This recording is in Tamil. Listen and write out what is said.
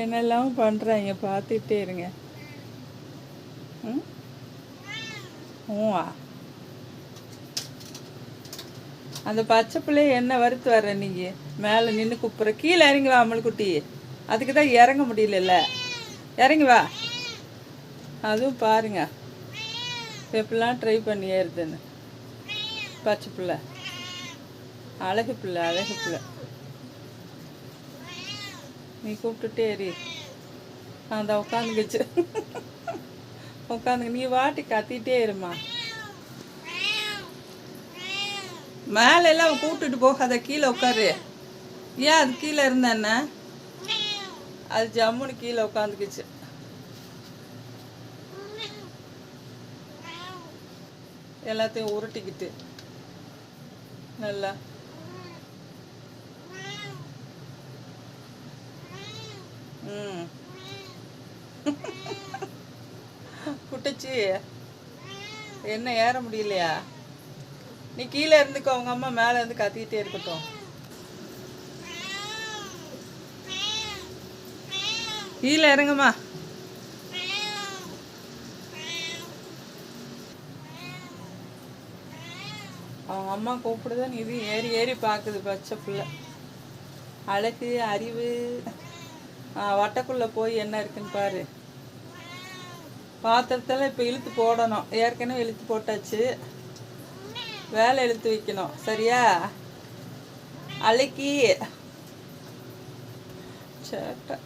என்னெல்லாம் பண்ணுறாங்க பார்த்துட்டே இருங்க. ம் ஊவா அந்த பச்சை பிள்ளைய என்ன வறுத்து வர்ற நீங்கள் மேலே நின்று கூப்பிட்ற. கீழே இறங்கி வா அம்மல்குட்டி. அதுக்கு தான் இறங்க முடியலல்ல. இறங்கி வா. அதுவும் பாருங்க எப்படிலாம் ட்ரை பண்ணி ஏறுதுன்னு. பச்சை பிள்ளை அழகு பிள்ளை அழகு பிள்ளை. நீ கூப்பிட்டுட்டே ஏறி அந்த உட்காந்துக்கிச்சு. உட்காந்துங்க. நீ வாட்டி கத்திட்டே இருமா. மேலே எல்லாம் கூப்பிட்டுட்டு போகாத, கீழே உட்காரு. ஏன் அது கீழே இருந்தேன்ன அது ஜம்முன்னு கீழே உட்காந்துக்குச்சு. எல்லாத்தையும் உருட்டிக்கிட்டு நல்லா குட்டச்சி என்ன ஏற முடியலையா? நீ கீழே இருந்துக்கோ, அவங்க அம்மா மேலே இருந்து கத்திக்கிட்டே இருக்கட்டும். கீழே இறங்குமா. அவங்க அம்மா கூப்பிடுதான் இது ஏறி ஏறி பார்க்குது பச்சை பிள்ளை. அழகு அறிவு. வட்டக்குள்ளே போய் என்ன இருக்குன்னு பாரு. பாத்திரத்தில் இப்போ இழுத்து போடணும். ஏற்கனவே இழுத்து போட்டாச்சு. வேலை இழுத்து வைக்கணும். சரியா? அழைக்கி சேட்டை.